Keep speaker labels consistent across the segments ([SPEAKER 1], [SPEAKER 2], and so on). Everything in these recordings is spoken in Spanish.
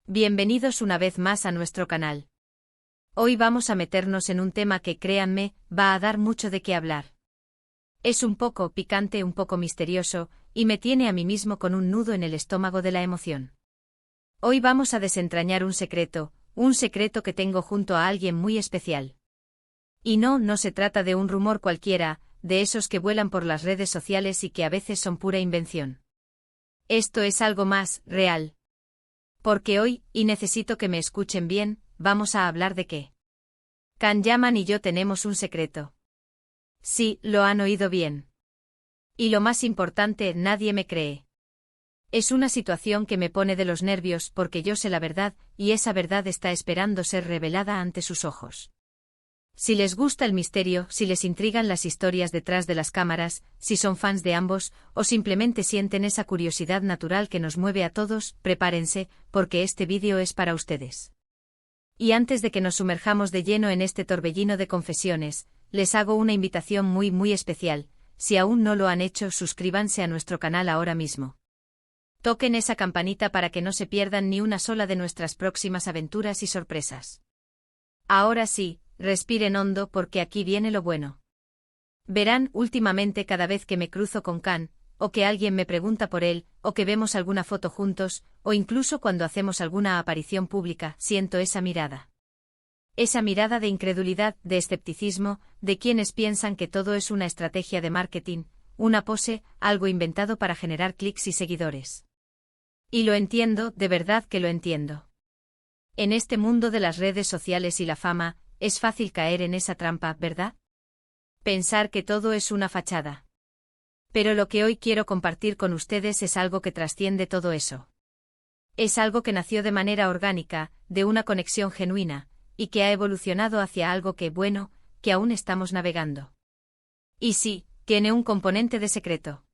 [SPEAKER 1] Bienvenidos una vez más a nuestro canal. Hoy vamos a meternos en un tema que, créanme, va a dar mucho de qué hablar. Es un poco picante, un poco misterioso, y me tiene a mí mismo con un nudo en el estómago de la emoción. Hoy vamos a desentrañar un secreto que tengo junto a alguien muy especial. Y no se trata de un rumor cualquiera, de esos que vuelan por las redes sociales y que a veces son pura invención. Esto es algo más real. Porque hoy, y necesito que me escuchen bien, vamos a hablar de qué. Can Yaman y yo tenemos un secreto. Sí, lo han oído bien. Y lo más importante, nadie me cree. Es una situación que me pone de los nervios porque yo sé la verdad, y esa verdad está esperando ser revelada ante sus ojos. Si les gusta el misterio, si les intrigan las historias detrás de las cámaras, si son fans de ambos, o simplemente sienten esa curiosidad natural que nos mueve a todos, prepárense, porque este vídeo es para ustedes. Y antes de que nos sumerjamos de lleno en este torbellino de confesiones, les hago una invitación muy especial. Si aún no lo han hecho, suscríbanse a nuestro canal ahora mismo. Toquen esa campanita para que no se pierdan ni una sola de nuestras próximas aventuras y sorpresas. Ahora sí, respiren hondo porque aquí viene lo bueno. Verán, últimamente cada vez que me cruzo con Can, o que alguien me pregunta por él, o que vemos alguna foto juntos, o incluso cuando hacemos alguna aparición pública, siento esa mirada. Esa mirada de incredulidad, de escepticismo, de quienes piensan que todo es una estrategia de marketing, una pose, algo inventado para generar clics y seguidores. Y lo entiendo, de verdad que lo entiendo. En este mundo de las redes sociales y la fama, es fácil caer en esa trampa, ¿verdad? Pensar que todo es una fachada. Pero lo que hoy quiero compartir con ustedes es algo que trasciende todo eso. Es algo que nació de manera orgánica, de una conexión genuina, y que ha evolucionado hacia algo que aún estamos navegando. Y sí, tiene un componente de secreto.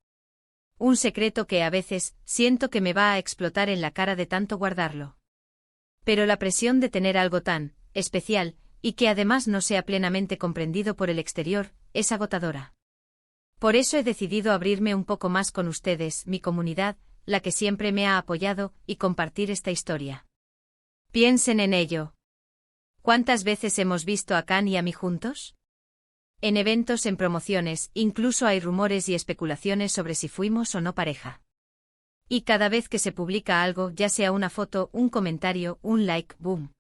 [SPEAKER 1] Un secreto que a veces siento que me va a explotar en la cara de tanto guardarlo. Pero la presión de tener algo tan especial, y que además no sea plenamente comprendido por el exterior, es agotadora. Por eso he decidido abrirme un poco más con ustedes, mi comunidad, la que siempre me ha apoyado, y compartir esta historia. Piensen en ello. ¿Cuántas veces hemos visto a Can y a mí juntos? En eventos, en promociones, incluso hay rumores y especulaciones sobre si fuimos o no pareja. Y cada vez que se publica algo, ya sea una foto, un comentario, un like, boom.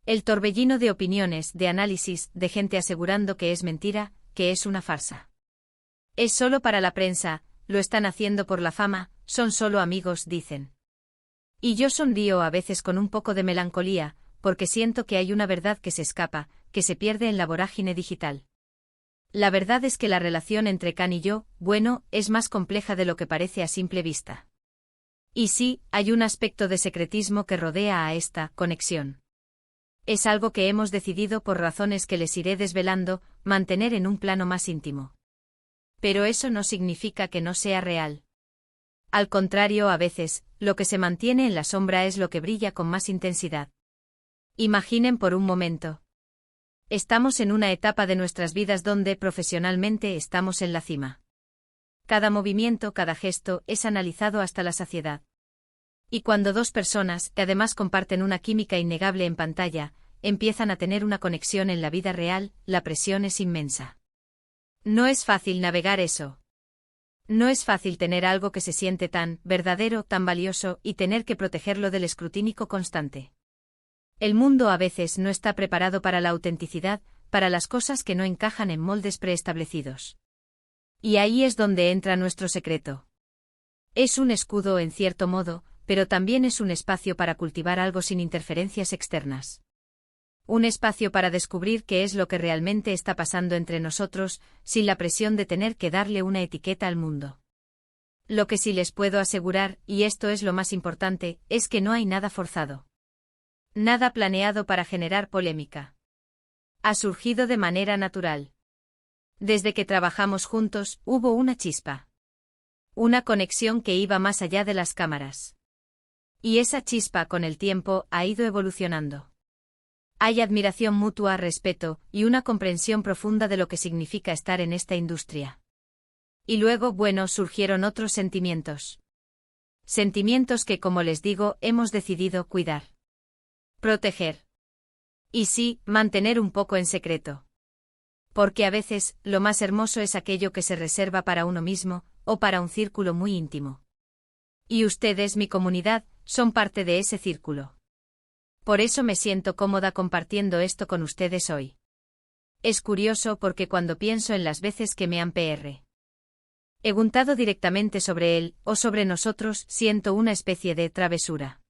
[SPEAKER 1] El torbellino de opiniones, de análisis, de gente asegurando que es mentira, que es una farsa. Es solo para la prensa, lo están haciendo por la fama, son solo amigos, dicen. Y yo sonrío a veces con un poco de melancolía, porque siento que hay una verdad que se escapa, que se pierde en la vorágine digital. La verdad es que la relación entre Can y yo, es más compleja de lo que parece a simple vista. Y sí, hay un aspecto de secretismo que rodea a esta conexión. Es algo que hemos decidido por razones que les iré desvelando, mantener en un plano más íntimo. Pero eso no significa que no sea real. Al contrario, a veces, lo que se mantiene en la sombra es lo que brilla con más intensidad. Imaginen por un momento. Estamos en una etapa de nuestras vidas donde profesionalmente estamos en la cima. Cada movimiento, cada gesto, es analizado hasta la saciedad. Y cuando dos personas, que además comparten una química innegable en pantalla, empiezan a tener una conexión en la vida real, la presión es inmensa. No es fácil navegar eso. No es fácil tener algo que se siente tan verdadero, tan valioso, y tener que protegerlo del escrutinio constante. El mundo a veces no está preparado para la autenticidad, para las cosas que no encajan en moldes preestablecidos. Y ahí es donde entra nuestro secreto. Es un escudo en cierto modo, pero también es un espacio para cultivar algo sin interferencias externas. Un espacio para descubrir qué es lo que realmente está pasando entre nosotros, sin la presión de tener que darle una etiqueta al mundo. Lo que sí les puedo asegurar, y esto es lo más importante, es que no hay nada forzado. Nada planeado para generar polémica. Ha surgido de manera natural. Desde que trabajamos juntos, hubo una chispa. Una conexión que iba más allá de las cámaras. Y esa chispa con el tiempo ha ido evolucionando. Hay admiración mutua, respeto, y una comprensión profunda de lo que significa estar en esta industria. Y luego, surgieron otros sentimientos. sentimientos que, como les digo, hemos decidido cuidar. Proteger. Y sí, mantener un poco en secreto. Porque a veces, lo más hermoso es aquello que se reserva para uno mismo, o para un círculo muy íntimo. Y ustedes, mi comunidad, son parte de ese círculo. Por eso me siento cómoda compartiendo esto con ustedes hoy. Es curioso porque cuando pienso en las veces que me han preguntado directamente sobre él, o sobre nosotros, siento una especie de travesura.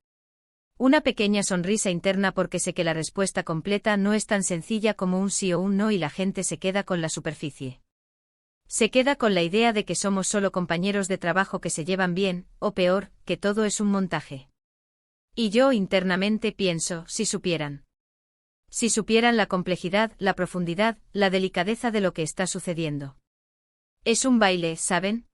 [SPEAKER 1] Una pequeña sonrisa interna porque sé que la respuesta completa no es tan sencilla como un sí o un no y la gente se queda con la superficie. Se queda con la idea de que somos solo compañeros de trabajo que se llevan bien, o peor, que todo es un montaje. Y yo internamente pienso, si supieran. Si supieran la complejidad, la profundidad, la delicadeza de lo que está sucediendo. Es un baile, ¿saben?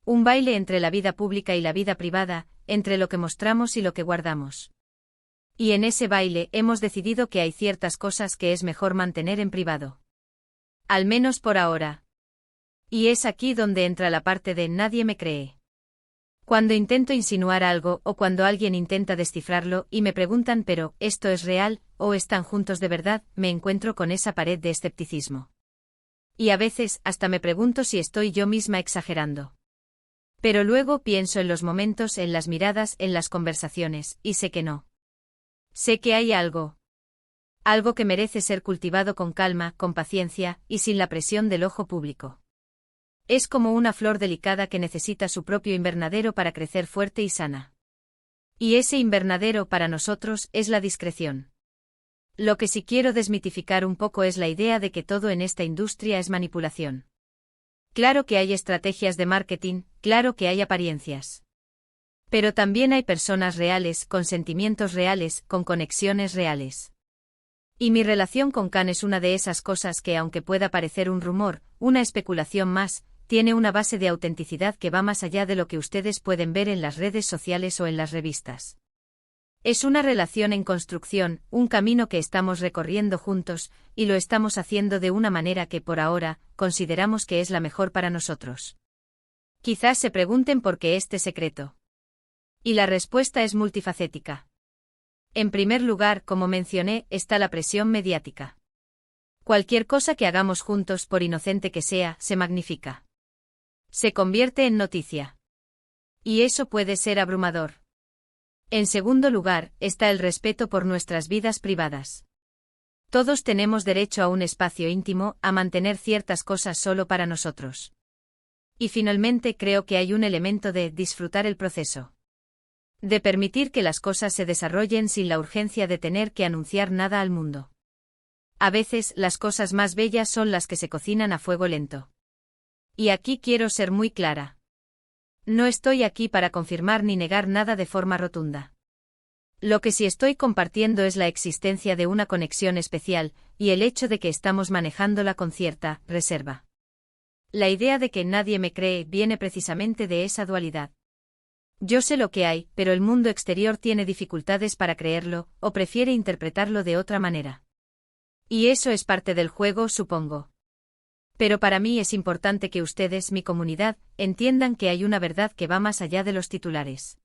[SPEAKER 1] Un baile entre la vida pública y la vida privada, entre lo que mostramos y lo que guardamos. Y en ese baile hemos decidido que hay ciertas cosas que es mejor mantener en privado. Al menos por ahora. Y es aquí donde entra la parte de nadie me cree. Cuando intento insinuar algo o cuando alguien intenta descifrarlo y me preguntan pero, ¿esto es real, o están juntos de verdad?, me encuentro con esa pared de escepticismo. Y a veces hasta me pregunto si estoy yo misma exagerando. Pero luego pienso en los momentos, en las miradas, en las conversaciones, y sé que no. Sé que hay algo. Algo que merece ser cultivado con calma, con paciencia, y sin la presión del ojo público. Es como una flor delicada que necesita su propio invernadero para crecer fuerte y sana. Y ese invernadero para nosotros es la discreción. Lo que sí quiero desmitificar un poco es la idea de que todo en esta industria es manipulación. Claro que hay estrategias de marketing, claro que hay apariencias. Pero también hay personas reales, con sentimientos reales, con conexiones reales. Y mi relación con Khan es una de esas cosas que, aunque pueda parecer un rumor, una especulación más, tiene una base de autenticidad que va más allá de lo que ustedes pueden ver en las redes sociales o en las revistas. Es una relación en construcción, un camino que estamos recorriendo juntos, y lo estamos haciendo de una manera que por ahora, consideramos que es la mejor para nosotros. Quizás se pregunten por qué este secreto. Y la respuesta es multifacética. En primer lugar, como mencioné, está la presión mediática. Cualquier cosa que hagamos juntos, por inocente que sea, se magnifica. Se convierte en noticia. Y eso puede ser abrumador. En segundo lugar, está el respeto por nuestras vidas privadas. Todos tenemos derecho a un espacio íntimo, a mantener ciertas cosas solo para nosotros. Y finalmente creo que hay un elemento de disfrutar el proceso. De permitir que las cosas se desarrollen sin la urgencia de tener que anunciar nada al mundo. A veces, las cosas más bellas son las que se cocinan a fuego lento. Y aquí quiero ser muy clara. No estoy aquí para confirmar ni negar nada de forma rotunda. Lo que sí estoy compartiendo es la existencia de una conexión especial, y el hecho de que estamos manejándola con cierta reserva. La idea de que nadie me cree viene precisamente de esa dualidad. Yo sé lo que hay, pero el mundo exterior tiene dificultades para creerlo, o prefiere interpretarlo de otra manera. Y eso es parte del juego, supongo. Pero para mí es importante que ustedes, mi comunidad, entiendan que hay una verdad que va más allá de los titulares.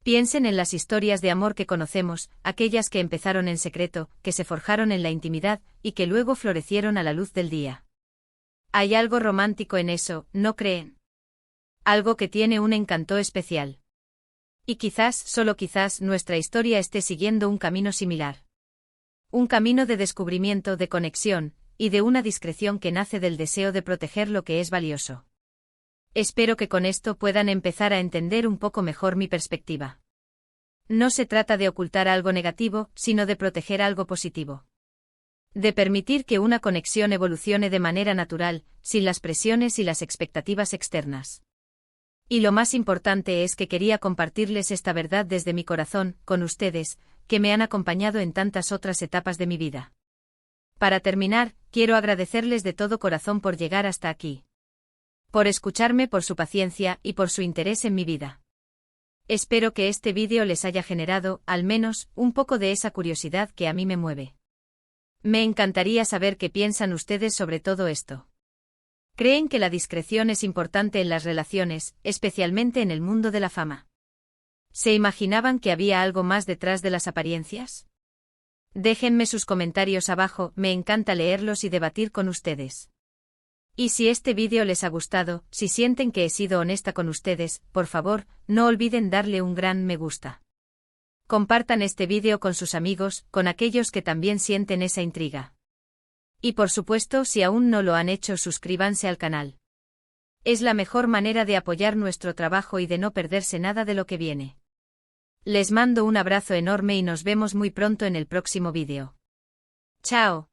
[SPEAKER 1] Piensen en las historias de amor que conocemos, aquellas que empezaron en secreto, que se forjaron en la intimidad, y que luego florecieron a la luz del día. Hay algo romántico en eso, ¿no creen? Algo que tiene un encanto especial. Y quizás, solo quizás, nuestra historia esté siguiendo un camino similar. Un camino de descubrimiento, de conexión, y de una discreción que nace del deseo de proteger lo que es valioso. Espero que con esto puedan empezar a entender un poco mejor mi perspectiva. No se trata de ocultar algo negativo, sino de proteger algo positivo. De permitir que una conexión evolucione de manera natural, sin las presiones y las expectativas externas. Y lo más importante es que quería compartirles esta verdad desde mi corazón, con ustedes, que me han acompañado en tantas otras etapas de mi vida. Para terminar, quiero agradecerles de todo corazón por llegar hasta aquí. Por escucharme, por su paciencia y por su interés en mi vida. Espero que este vídeo les haya generado, al menos, un poco de esa curiosidad que a mí me mueve. Me encantaría saber qué piensan ustedes sobre todo esto. ¿Creen que la discreción es importante en las relaciones, especialmente en el mundo de la fama? ¿Se imaginaban que había algo más detrás de las apariencias? Déjenme sus comentarios abajo, me encanta leerlos y debatir con ustedes. Y si este vídeo les ha gustado, si sienten que he sido honesta con ustedes, por favor, no olviden darle un gran me gusta. Compartan este vídeo con sus amigos, con aquellos que también sienten esa intriga. Y por supuesto, si aún no lo han hecho, suscríbanse al canal. Es la mejor manera de apoyar nuestro trabajo y de no perderse nada de lo que viene. Les mando un abrazo enorme y nos vemos muy pronto en el próximo vídeo. ¡Chao!